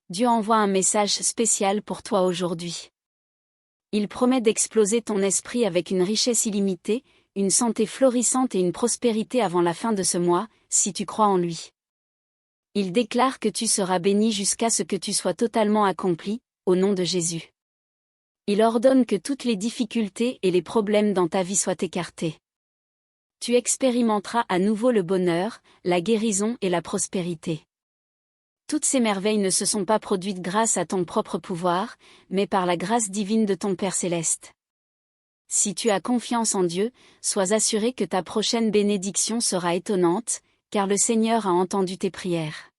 Dieu envoie un message spécial pour toi aujourd'hui. Il promet d'exploser ton esprit avec une richesse illimitée, une santé florissante et une prospérité avant la fin de ce mois, si tu crois en lui. Il déclare que tu seras béni jusqu'à ce que tu sois totalement accompli, au nom de Jésus. Il ordonne que toutes les difficultés et les problèmes dans ta vie soient écartés. Tu expérimenteras à nouveau le bonheur, la guérison et la prospérité. Toutes ces merveilles ne se sont pas produites grâce à ton propre pouvoir, mais par la grâce divine de ton Père céleste. Si tu as confiance en Dieu, sois assuré que ta prochaine bénédiction sera étonnante, car le Seigneur a entendu tes prières.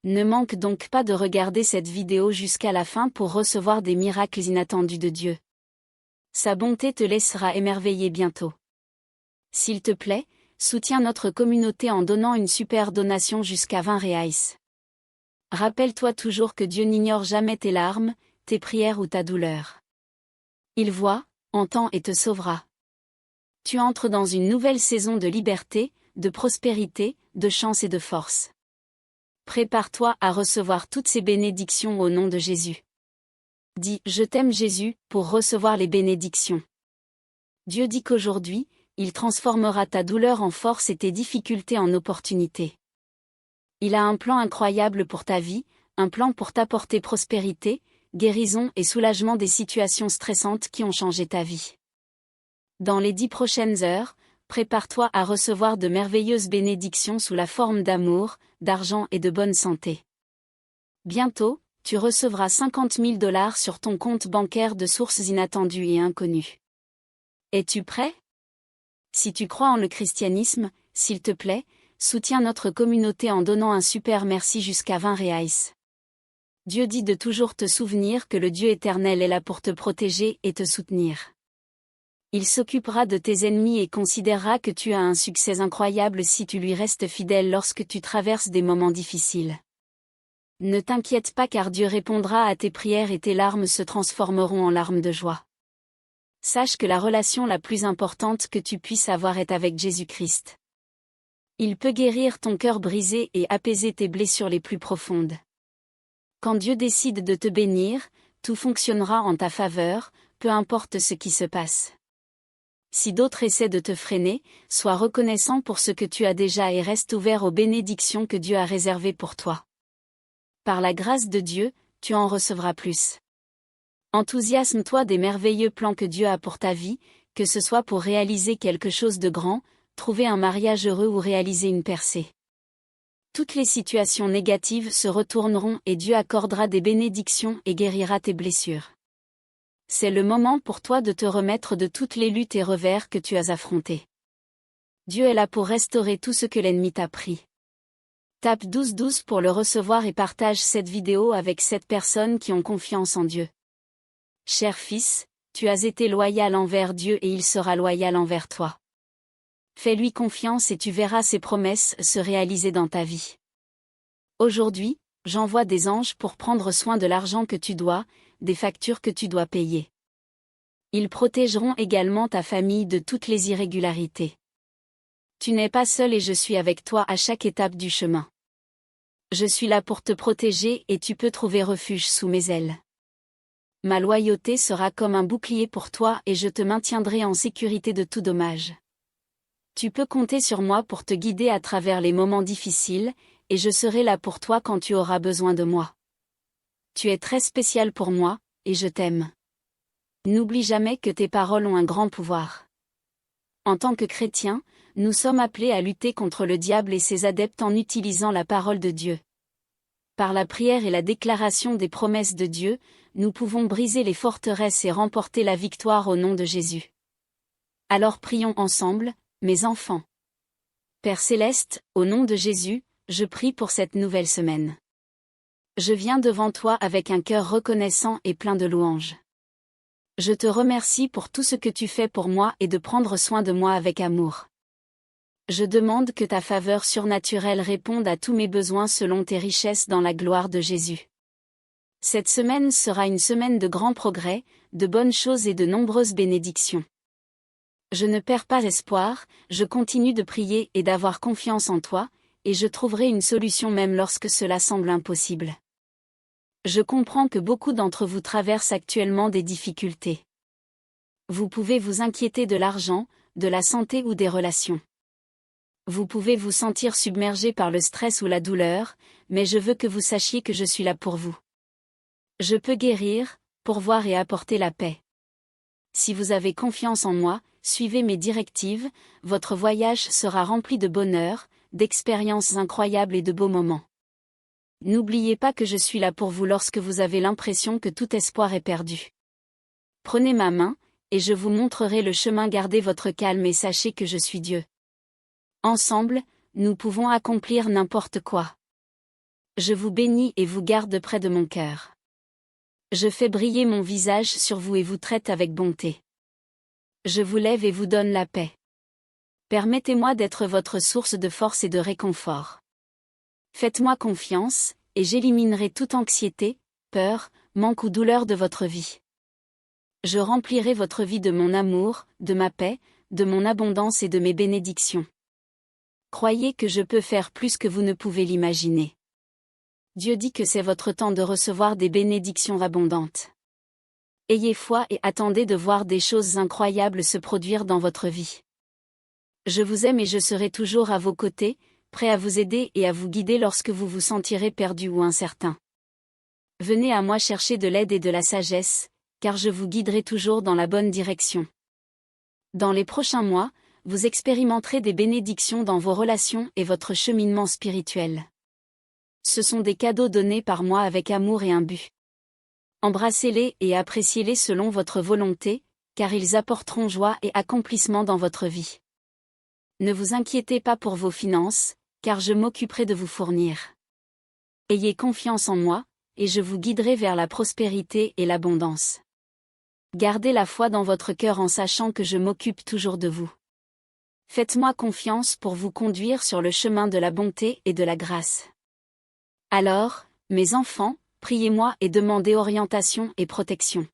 Ne manque donc pas de regarder cette vidéo jusqu'à la fin pour recevoir des miracles inattendus de Dieu. Sa bonté te laissera émerveiller bientôt. S'il te plaît, soutiens notre communauté en donnant une super donation jusqu'à 20 reais. Rappelle-toi toujours que Dieu n'ignore jamais tes larmes, tes prières ou ta douleur. Il voit, entend et te sauvera. Tu entres dans une nouvelle saison de liberté, de prospérité, de chance et de force. Prépare-toi à recevoir toutes ces bénédictions au nom de Jésus. Dis « Je t'aime Jésus » pour recevoir les bénédictions. Dieu dit qu'aujourd'hui, il transformera ta douleur en force et tes difficultés en opportunités. Il a un plan incroyable pour ta vie, un plan pour t'apporter prospérité, guérison et soulagement des situations stressantes qui ont changé ta vie. Dans les 10 prochaines heures, prépare-toi à recevoir de merveilleuses bénédictions sous la forme d'amour, d'argent et de bonne santé. Bientôt, tu recevras 50 000 $ sur ton compte bancaire de sources inattendues et inconnues. Es-tu prêt? Si tu crois en le christianisme, s'il te plaît, soutiens notre communauté en donnant un super merci jusqu'à 20 reais. Dieu dit de toujours te souvenir que le Dieu éternel est là pour te protéger et te soutenir. Il s'occupera de tes ennemis et considérera que tu as un succès incroyable si tu lui restes fidèle lorsque tu traverses des moments difficiles. Ne t'inquiète pas car Dieu répondra à tes prières et tes larmes se transformeront en larmes de joie. Sache que la relation la plus importante que tu puisses avoir est avec Jésus-Christ. Il peut guérir ton cœur brisé et apaiser tes blessures les plus profondes. Quand Dieu décide de te bénir, tout fonctionnera en ta faveur, peu importe ce qui se passe. Si d'autres essaient de te freiner, sois reconnaissant pour ce que tu as déjà et reste ouvert aux bénédictions que Dieu a réservées pour toi. Par la grâce de Dieu, tu en recevras plus. Enthousiasme-toi des merveilleux plans que Dieu a pour ta vie, que ce soit pour réaliser quelque chose de grand, trouver un mariage heureux ou réaliser une percée. Toutes les situations négatives se retourneront et Dieu accordera des bénédictions et guérira tes blessures. C'est le moment pour toi de te remettre de toutes les luttes et revers que tu as affrontés. Dieu est là pour restaurer tout ce que l'ennemi t'a pris. Tape 12 pour le recevoir et partage cette vidéo avec 7 personnes qui ont confiance en Dieu. Cher fils, tu as été loyal envers Dieu et il sera loyal envers toi. Fais-lui confiance et tu verras ses promesses se réaliser dans ta vie. Aujourd'hui, j'envoie des anges pour prendre soin de l'argent que tu dois, des factures que tu dois payer. Ils protégeront également ta famille de toutes les irrégularités. Tu n'es pas seul et je suis avec toi à chaque étape du chemin. Je suis là pour te protéger et tu peux trouver refuge sous mes ailes. Ma loyauté sera comme un bouclier pour toi et je te maintiendrai en sécurité de tout dommage. Tu peux compter sur moi pour te guider à travers les moments difficiles, et je serai là pour toi quand tu auras besoin de moi. Tu es très spécial pour moi, et je t'aime. N'oublie jamais que tes paroles ont un grand pouvoir. En tant que chrétiens, nous sommes appelés à lutter contre le diable et ses adeptes en utilisant la parole de Dieu. Par la prière et la déclaration des promesses de Dieu, nous pouvons briser les forteresses et remporter la victoire au nom de Jésus. Alors prions ensemble, mes enfants. Père céleste, au nom de Jésus, je prie pour cette nouvelle semaine. Je viens devant toi avec un cœur reconnaissant et plein de louanges. Je te remercie pour tout ce que tu fais pour moi et de prendre soin de moi avec amour. Je demande que ta faveur surnaturelle réponde à tous mes besoins selon tes richesses dans la gloire de Jésus. Cette semaine sera une semaine de grands progrès, de bonnes choses et de nombreuses bénédictions. Je ne perds pas espoir, je continue de prier et d'avoir confiance en toi, et je trouverai une solution même lorsque cela semble impossible. Je comprends que beaucoup d'entre vous traversent actuellement des difficultés. Vous pouvez vous inquiéter de l'argent, de la santé ou des relations. Vous pouvez vous sentir submergé par le stress ou la douleur, mais je veux que vous sachiez que je suis là pour vous. Je peux guérir, pourvoir et apporter la paix. Si vous avez confiance en moi, suivez mes directives, votre voyage sera rempli de bonheur, d'expériences incroyables et de beaux moments. N'oubliez pas que je suis là pour vous lorsque vous avez l'impression que tout espoir est perdu. Prenez ma main, et je vous montrerai le chemin. Gardez votre calme et sachez que je suis Dieu. Ensemble, nous pouvons accomplir n'importe quoi. Je vous bénis et vous garde près de mon cœur. Je fais briller mon visage sur vous et vous traite avec bonté. Je vous lève et vous donne la paix. Permettez-moi d'être votre source de force et de réconfort. Faites-moi confiance, et j'éliminerai toute anxiété, peur, manque ou douleur de votre vie. Je remplirai votre vie de mon amour, de ma paix, de mon abondance et de mes bénédictions. Croyez que je peux faire plus que vous ne pouvez l'imaginer. Dieu dit que c'est votre temps de recevoir des bénédictions abondantes. Ayez foi et attendez de voir des choses incroyables se produire dans votre vie. Je vous aime et je serai toujours à vos côtés, prêt à vous aider et à vous guider lorsque vous vous sentirez perdu ou incertain. Venez à moi chercher de l'aide et de la sagesse, car je vous guiderai toujours dans la bonne direction. Dans les prochains mois, vous expérimenterez des bénédictions dans vos relations et votre cheminement spirituel. Ce sont des cadeaux donnés par moi avec amour et un but. Embrassez-les et appréciez-les selon votre volonté, car ils apporteront joie et accomplissement dans votre vie. Ne vous inquiétez pas pour vos finances, car je m'occuperai de vous fournir. Ayez confiance en moi, et je vous guiderai vers la prospérité et l'abondance. Gardez la foi dans votre cœur en sachant que je m'occupe toujours de vous. Faites-moi confiance pour vous conduire sur le chemin de la bonté et de la grâce. Alors, mes enfants, priez-moi et demandez orientation et protection.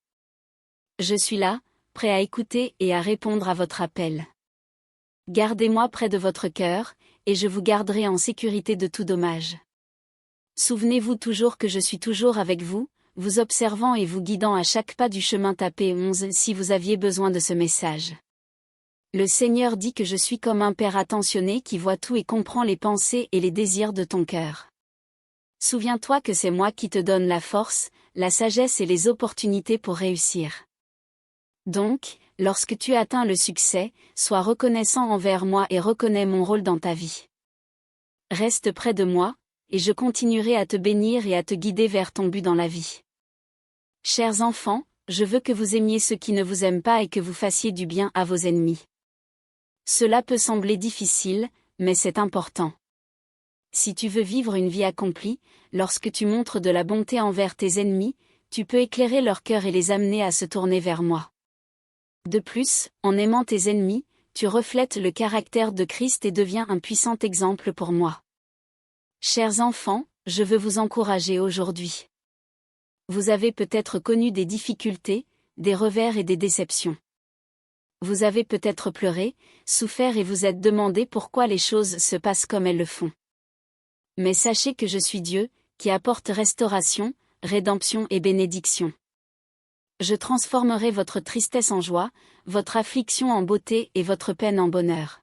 Je suis là, prêt à écouter et à répondre à votre appel. Gardez-moi près de votre cœur, et je vous garderai en sécurité de tout dommage. Souvenez-vous toujours que je suis toujours avec vous, vous observant et vous guidant à chaque pas du chemin. Tapez 11 si vous aviez besoin de ce message. Le Seigneur dit que je suis comme un Père attentionné qui voit tout et comprend les pensées et les désirs de ton cœur. Souviens-toi que c'est moi qui te donne la force, la sagesse et les opportunités pour réussir. Donc, lorsque tu atteins le succès, sois reconnaissant envers moi et reconnais mon rôle dans ta vie. Reste près de moi, et je continuerai à te bénir et à te guider vers ton but dans la vie. Chers enfants, je veux que vous aimiez ceux qui ne vous aiment pas et que vous fassiez du bien à vos ennemis. Cela peut sembler difficile, mais c'est important. Si tu veux vivre une vie accomplie, lorsque tu montres de la bonté envers tes ennemis, tu peux éclairer leur cœur et les amener à se tourner vers moi. De plus, en aimant tes ennemis, tu reflètes le caractère de Christ et deviens un puissant exemple pour moi. Chers enfants, je veux vous encourager aujourd'hui. Vous avez peut-être connu des difficultés, des revers et des déceptions. Vous avez peut-être pleuré, souffert et vous êtes demandé pourquoi les choses se passent comme elles le font. Mais sachez que je suis Dieu, qui apporte restauration, rédemption et bénédiction. Je transformerai votre tristesse en joie, votre affliction en beauté et votre peine en bonheur.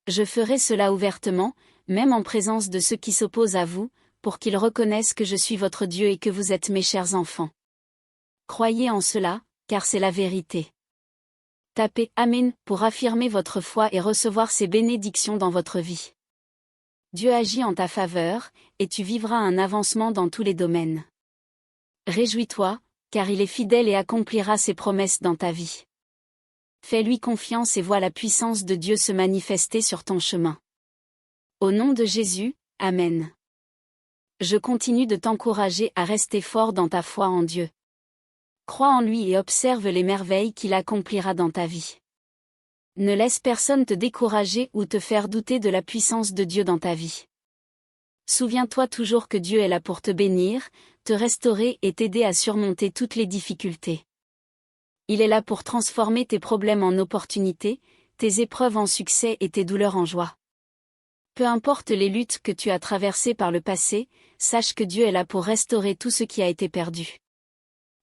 Je ferai cela ouvertement, même en présence de ceux qui s'opposent à vous, pour qu'ils reconnaissent que je suis votre Dieu et que vous êtes mes chers enfants. Croyez en cela, car c'est la vérité. Tapez Amen pour affirmer votre foi et recevoir ces bénédictions dans votre vie. Dieu agit en ta faveur, et tu vivras un avancement dans tous les domaines. Réjouis-toi, car il est fidèle et accomplira ses promesses dans ta vie. Fais-lui confiance et vois la puissance de Dieu se manifester sur ton chemin. Au nom de Jésus, Amen. Je continue de t'encourager à rester fort dans ta foi en Dieu. Crois en lui et observe les merveilles qu'il accomplira dans ta vie. Ne laisse personne te décourager ou te faire douter de la puissance de Dieu dans ta vie. Souviens-toi toujours que Dieu est là pour te bénir, te restaurer et t'aider à surmonter toutes les difficultés. Il est là pour transformer tes problèmes en opportunités, tes épreuves en succès et tes douleurs en joie. Peu importe les luttes que tu as traversées par le passé, sache que Dieu est là pour restaurer tout ce qui a été perdu.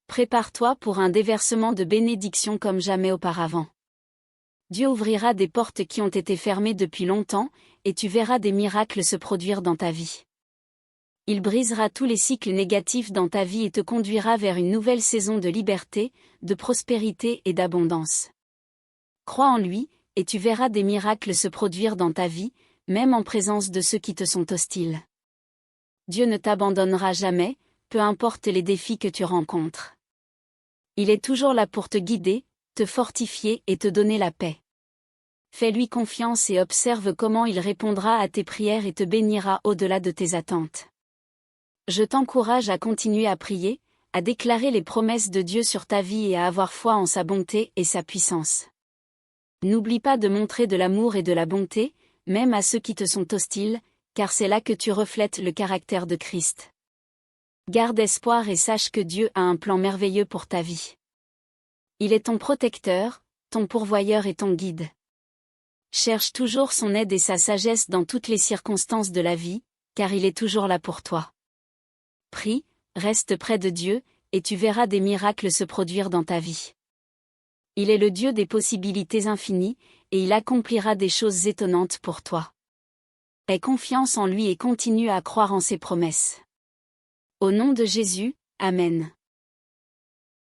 Prépare-toi pour un déversement de bénédictions comme jamais auparavant. Dieu ouvrira des portes qui ont été fermées depuis longtemps, et tu verras des miracles se produire dans ta vie. Il brisera tous les cycles négatifs dans ta vie et te conduira vers une nouvelle saison de liberté, de prospérité et d'abondance. Crois en lui, et tu verras des miracles se produire dans ta vie, même en présence de ceux qui te sont hostiles. Dieu ne t'abandonnera jamais, peu importe les défis que tu rencontres. Il est toujours là pour te guider, te fortifier et te donner la paix. Fais-lui confiance et observe comment il répondra à tes prières et te bénira au-delà de tes attentes. Je t'encourage à continuer à prier, à déclarer les promesses de Dieu sur ta vie et à avoir foi en sa bonté et sa puissance. N'oublie pas de montrer de l'amour et de la bonté, même à ceux qui te sont hostiles, car c'est là que tu reflètes le caractère de Christ. Garde espoir et sache que Dieu a un plan merveilleux pour ta vie. Il est ton protecteur, ton pourvoyeur et ton guide. Cherche toujours son aide et sa sagesse dans toutes les circonstances de la vie, car il est toujours là pour toi. Prie, reste près de Dieu, et tu verras des miracles se produire dans ta vie. Il est le Dieu des possibilités infinies, et il accomplira des choses étonnantes pour toi. Aie confiance en lui et continue à croire en ses promesses. Au nom de Jésus, Amen.